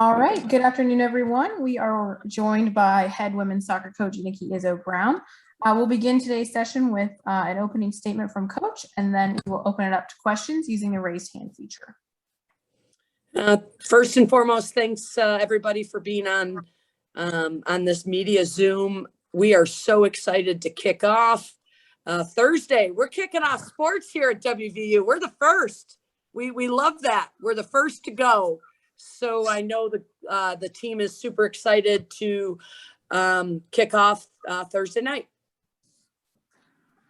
All right. Good afternoon, everyone. We are joined by head women's soccer coach Nikki Izzo-Brown. We'll begin today's session with an opening statement from Coach, and then we'll open it up to questions using the raised hand feature. First and foremost, thanks everybody for being on this media Zoom. We are so excited to kick off Thursday. We're kicking off sports here at WVU. We're the first. We love that. We're the first to go. So I know the team is super excited to kick off Thursday night.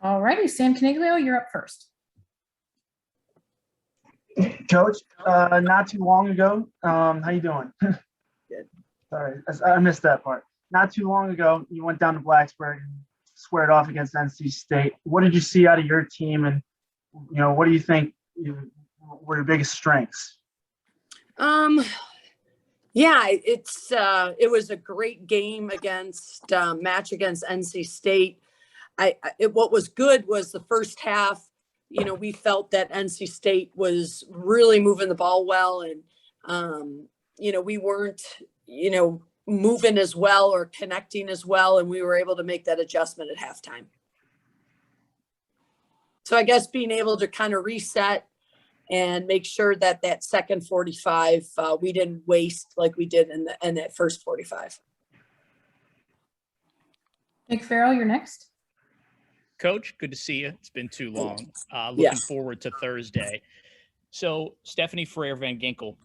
All righty, Sam Caniglio, you're up first. Coach, not too long ago, how you doing? Good. Sorry, I missed that part. Not too long ago, you went down to Blacksburg and squared off against NC State. What did you see out of your team, and what do you think were your biggest strengths? Yeah, it was a great game match against NC State. What was good was the first half. We felt that NC State was really moving the ball well, and we weren't moving as well or connecting as well, and we were able to make that adjustment at halftime. So I guess being able to kind of reset and make sure that second 45 we didn't waste like we did in that first 45. Nick Farrell, you're next. Coach, good to see you. It's been too long. Looking forward to Thursday. So Stephanie Frere Van Ginkel,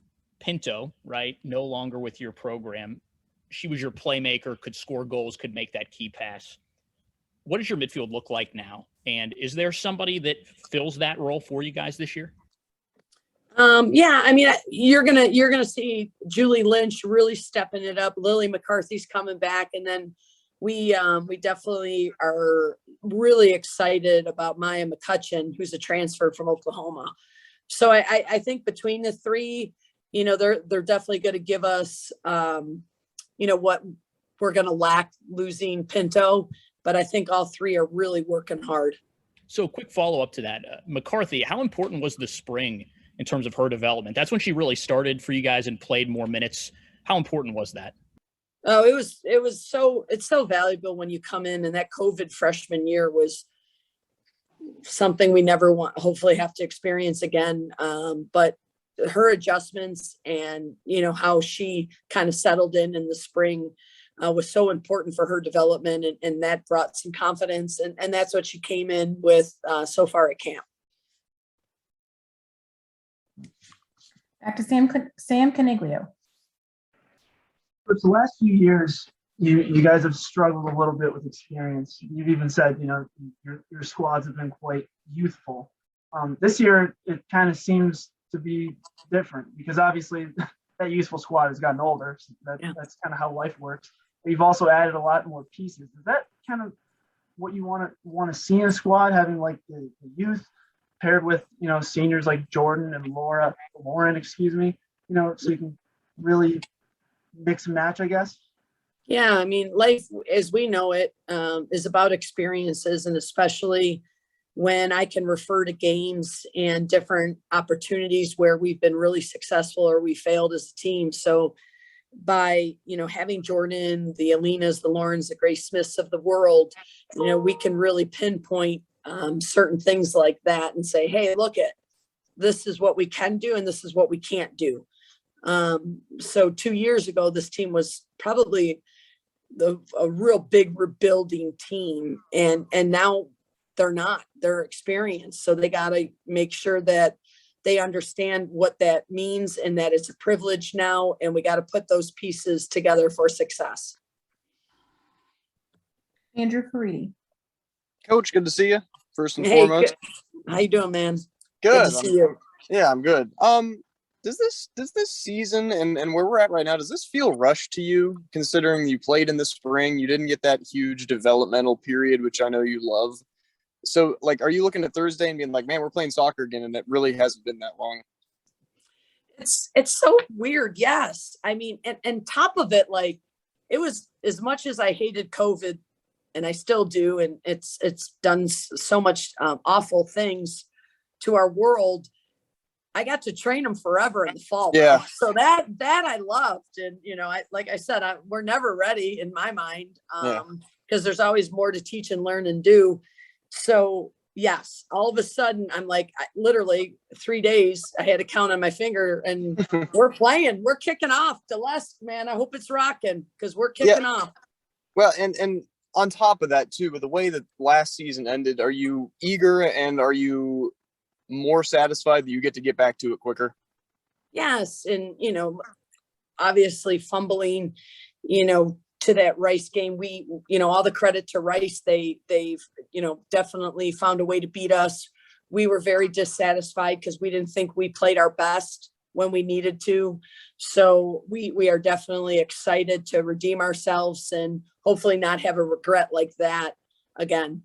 Pinto, right? No longer with your program. She was your playmaker, could score goals, could make that key pass. What does your midfield look like now? And is there somebody that fills that role for you guys this year? Yeah, I mean, you're gonna see Julie Lynch really stepping it up. Lily McCarthy's coming back, and then we definitely are really excited about Maya McCutcheon, who's a transfer from Oklahoma. So I think between the three, they're definitely going to give us, what we're going to lack losing Pinto. But I think all three are really working hard. So quick follow up to that, McCarthy, how important was the spring in terms of her development? That's when she really started for you guys and played more minutes. How important was that? Oh, it's so valuable when you come in, and that COVID freshman year was something we never hopefully have to experience again. But her adjustments and, how she kind of settled in the spring was so important for her development. And that brought some confidence. And that's what she came in with so far at camp. Back to Sam Caniglio. For the last few years, you guys have struggled a little bit with experience. You've even said, your squads have been quite youthful. This year, it kind of seems to be different because obviously that youthful squad has gotten older. So that's kind of how life works. But you've also added a lot more pieces. Is that kind of what you want to see in a squad, having like the youth paired with seniors like Jordan and Lauren, so you can really mix and match, I guess? Yeah, I mean, life as we know it is about experiences, and especially when I can refer to games and different opportunities where we've been really successful or we failed as a team. So by, having Jordan, the Alinas, the Laurens, the Grace Smiths of the world, we can really pinpoint certain things like that and say, hey, look this is what we can do and this is what we can't do. So 2 years ago, this team was probably a real big rebuilding team, and now they're experienced. So they got to make sure that they understand what that means and that it's a privilege now, and we got to put those pieces together for success. Andrew Caridi. Coach, good to see you. First and foremost. Good. How you doing, man? Good. To see you. Yeah, I'm good. Does this season and where we're at right now, does this feel rushed to you, considering you played in the spring, you didn't get that huge developmental period, which I know you love? So, are you looking at Thursday and being like, man, we're playing soccer again, and it really hasn't been that long? It's so weird. Yes. I mean, and top of it, it was, as much as I hated COVID, and I still do, and it's done so much awful things to our world. I got to train them forever in the fall. Yeah. So that I loved. And, like I said, we're never ready in my mind. Because there's always more to teach and learn and do. So yes, all of a sudden I'm like, literally 3 days, I had to count on my finger, and we're kicking off. Dlesk, man, I hope it's rocking, because we're kicking off. Well, and on top of that too, with the way that last season ended, are you eager and are you more satisfied that you get to get back to it quicker? Yes. And, obviously fumbling, to that Rice game, we, all the credit to Rice. They've, definitely found a way to beat us. We were very dissatisfied because we didn't think we played our best when we needed to. So we are definitely excited to redeem ourselves and hopefully not have a regret like that again.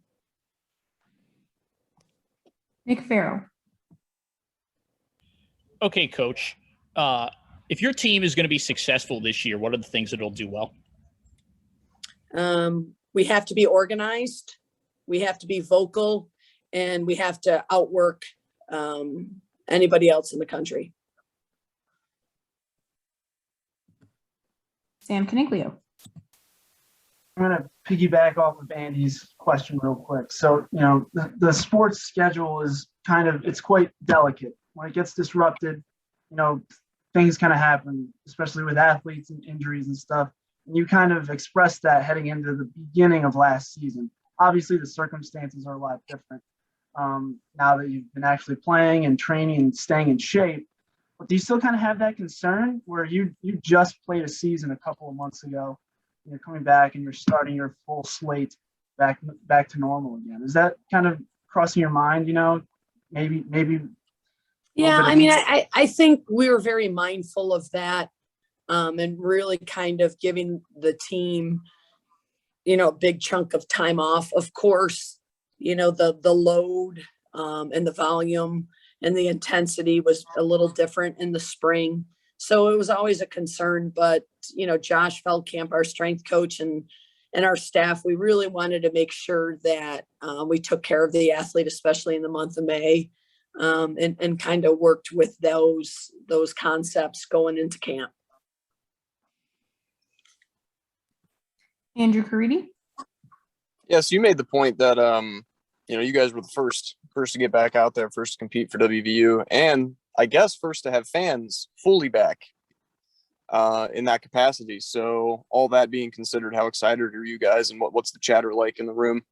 Nick Farrell. Okay, Coach. If your team is going to be successful this year, what are the things that it'll do well? We have to be organized. We have to be vocal, and we have to outwork anybody else in the country. Sam Caniglio. I'm going to piggyback off of Andy's question real quick. So, the sports schedule is it's quite delicate. When it gets disrupted, things kind of happen, especially with athletes and injuries and stuff. And you kind of expressed that heading into the beginning of last season. Obviously, the circumstances are a lot different now that you've been actually playing and training and staying in shape. But do you still kind of have that concern where you just played a season a couple of months ago, and you're coming back and you're starting your full slate back to normal again? Is that kind of crossing your mind? Maybe. Yeah, I mean, I think we were very mindful of that, and really kind of giving the team, a big chunk of time off. Of course, the load and the volume and the intensity was a little different in the spring. So it was always a concern. But, Josh Feldkamp, our strength coach, and our staff, we really wanted to make sure that we took care of the athlete, especially in the month of May. And kind of worked with those concepts going into camp. Andrew Caridi. Yes, you made the point that you guys were the first to get back out there, first to compete for WVU, and I guess first to have fans fully back in that capacity. So all that being considered, how excited are you guys, and what's the chatter like in the room?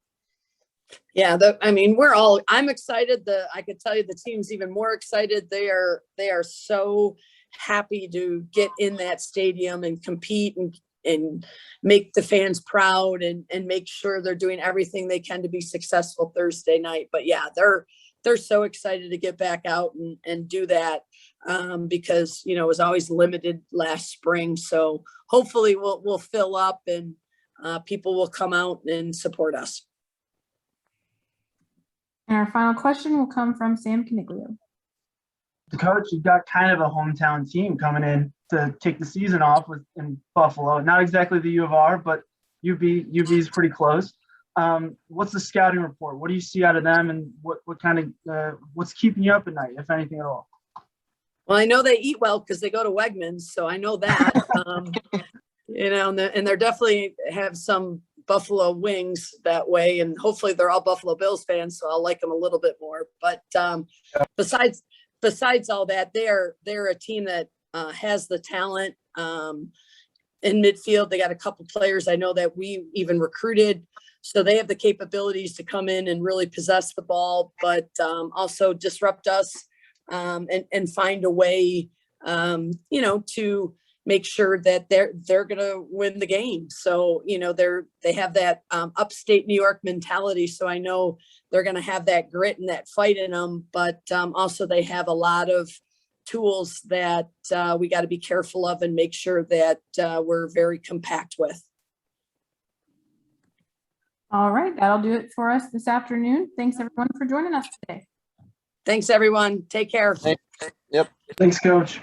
Yeah, I'm excited. I could tell you the team's even more excited. They are so happy to get in that stadium and compete and make the fans proud and make sure they're doing everything they can to be successful Thursday night. But yeah, they're so excited to get back out and do that because, it was always limited last spring. So hopefully we'll fill up and people will come out and support us. And our final question will come from Sam Caniglio. The coach, you've got kind of a hometown team coming in to kick the season off in Buffalo. Not exactly the U of R, but UB is pretty close. What's the scouting report? What do you see out of them, and what kind of what's keeping you up at night, if anything at all? Well, I know they eat well because they go to Wegmans, so I know that. And they're definitely have some Buffalo wings that way, and hopefully they're all Buffalo Bills fans, so I'll like them a little bit more. But besides all that, they're a team that has the talent in midfield. They got a couple players I know that we even recruited, so they have the capabilities to come in and really possess the ball, but also disrupt us and find a way, to make sure that they're going to win the game. So, they have that upstate New York mentality. So I know they're going to have that grit and that fight in them, but also they have a lot of tools that we got to be careful of and make sure that we're very compact with. All right, that'll do it for us this afternoon. Thanks everyone for joining us today. Thanks everyone. Take care. Yep. Thanks, Coach.